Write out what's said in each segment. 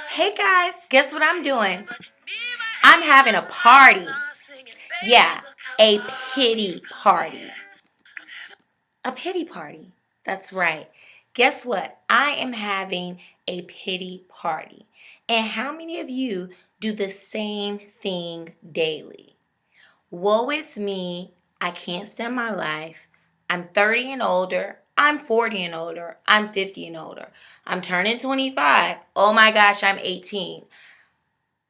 Hey guys, guess what I'm doing? I'm having a party. Yeah, a pity party. A pity party. That's right. Guess what? I am having a pity party. And how many of you do the same thing daily? Woe is me. I can't stand my life. I'm 30 and older. I'm 40 and older. I'm 50 and older. I'm turning 25. Oh my gosh, I'm 18.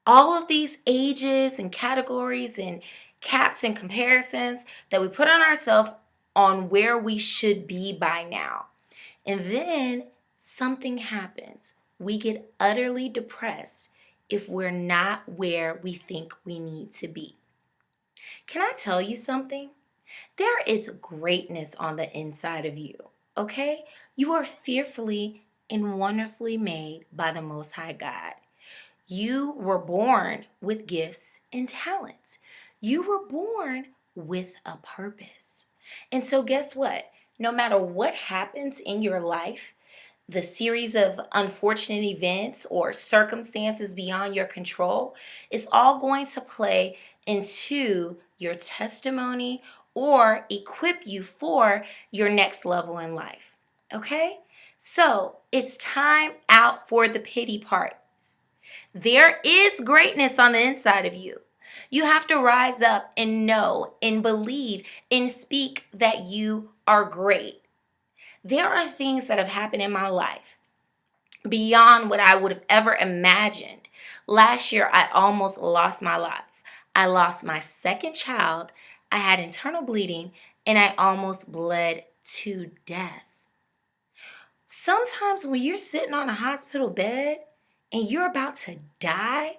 All of these ages and categories and caps and comparisons that we put on ourselves on where we should be by now. And then something happens. We get utterly depressed if we're not where we think we need to be. Can I tell you something? There is greatness on the inside of you, okay? You are fearfully and wonderfully made by the Most High God. You were born with gifts and talents. You were born with a purpose. And so, guess what? No matter what happens in your life, the series of unfortunate events or circumstances beyond your control, it's all going to play into your testimony or equip you for your next level in life. Okay? So it's time out for the pity parties. There is greatness on the inside of you. You have to rise up and know and believe and speak that you are great. There are things that have happened in my life beyond what I would have ever imagined. Last year, I almost lost my life. I lost my second child. I had internal bleeding and I almost bled to death. Sometimes when you're sitting on a hospital bed and you're about to die,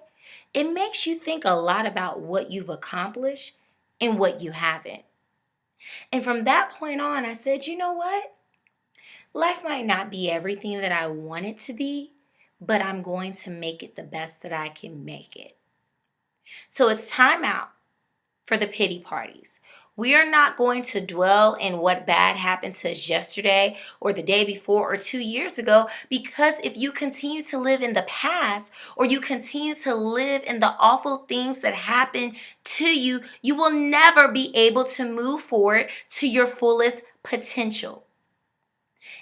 it makes you think a lot about what you've accomplished and what you haven't. And from that point on, I said, you know what? Life might not be everything that I want it to be, but I'm going to make it the best that I can make it. So it's time out for the pity parties. We are not going to dwell in what bad happened to us yesterday or the day before or 2 years ago, because if you continue to live in the past or you continue to live in the awful things that happened to you, you will never be able to move forward to your fullest potential.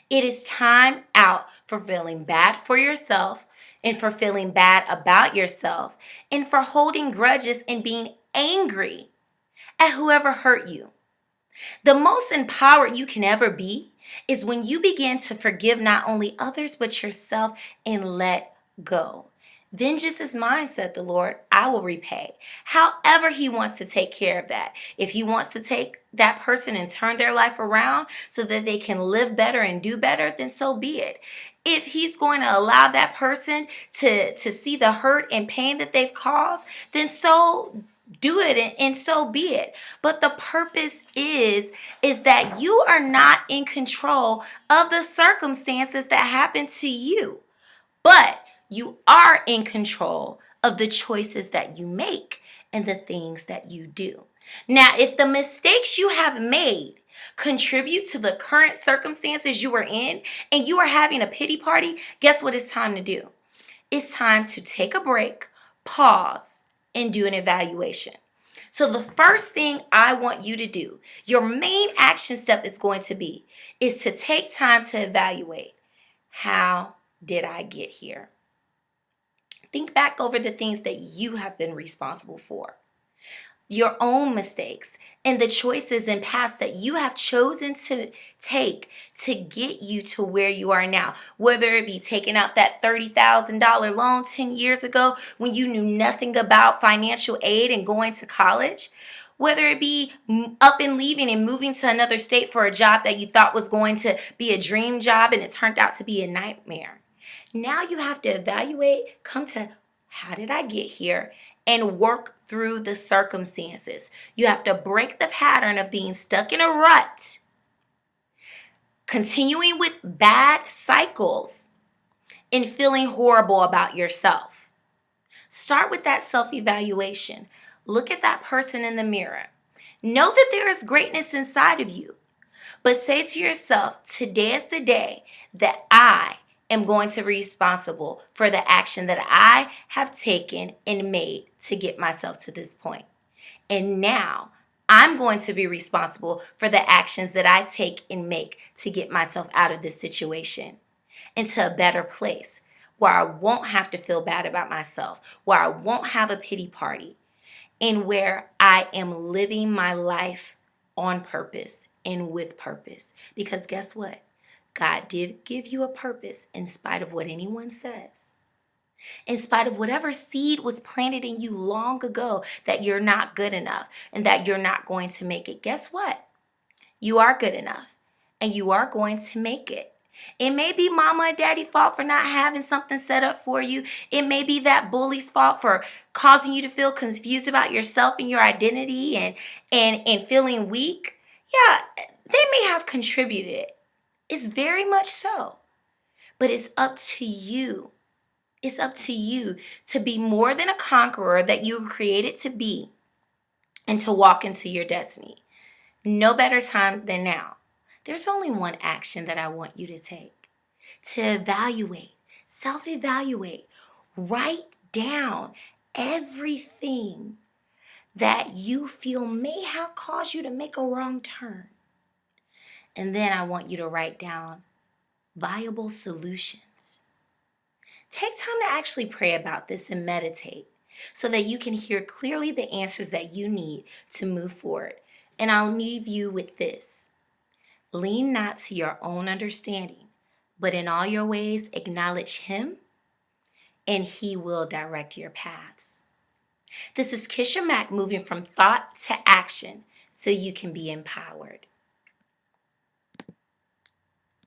It is time out for feeling bad for yourself and for feeling bad about yourself and for holding grudges and being angry at whoever hurt you. The most empowered you can ever be is when you begin to forgive not only others but yourself and let go. Vengeance is mine, said the Lord. I will repay. However he wants to take care of that. If he wants to take that person and turn their life around so that they can live better and do better, then so be it. If he's going to allow that person to see the hurt and pain that they've caused, then so do it and so be it. But the purpose is that you are not in control of the circumstances that happen to you. But you are in control of the choices that you make and the things that you do. Now, if the mistakes you have made contribute to the current circumstances you are in and you are having a pity party, guess what it's time to do? It's time to take a break, pause, and do an evaluation. So the first thing I want you to do, your main action step is going to be, is to take time to evaluate. How did I get here? Think back over the things that you have been responsible for, your own mistakes, and the choices and paths that you have chosen to take to get you to where you are now. Whether it be taking out that $30,000 loan 10 years ago when you knew nothing about financial aid and going to college, whether it be up and leaving and moving to another state for a job that you thought was going to be a dream job and it turned out to be a nightmare. Now you have to evaluate, come to how did I get here, and work through the circumstances. You have to break the pattern of being stuck in a rut, continuing with bad cycles, and feeling horrible about yourself. Start with that self-evaluation. Look at that person in the mirror. Know that there is greatness inside of you, but say to yourself, today is the day that I am going to be responsible for the action that I have taken and made to get myself to this point. And now I'm going to be responsible for the actions that I take and make to get myself out of this situation into a better place where I won't have to feel bad about myself, where I won't have a pity party, and where I am living my life on purpose and with purpose. Because guess what? God did give you a purpose in spite of what anyone says. In spite of whatever seed was planted in you long ago that you're not good enough and that you're not going to make it. Guess what? You are good enough and you are going to make it. It may be mama and daddy's fault for not having something set up for you. It may be that bully's fault for causing you to feel confused about yourself and your identity and feeling weak. Yeah, they may have contributed. It's very much so. But it's up to you. It's up to you to be more than a conqueror that you were created to be and to walk into your destiny. No better time than now. There's only one action that I want you to take. To evaluate, self-evaluate, write down everything that you feel may have caused you to make a wrong turn. And then I want you to write down viable solutions. Take time to actually pray about this and meditate so that you can hear clearly the answers that you need to move forward. And I'll leave you with this. Lean not to your own understanding, but in all your ways acknowledge Him, and He will direct your paths. This is Kisha Mack moving from thought to action so you can be empowered.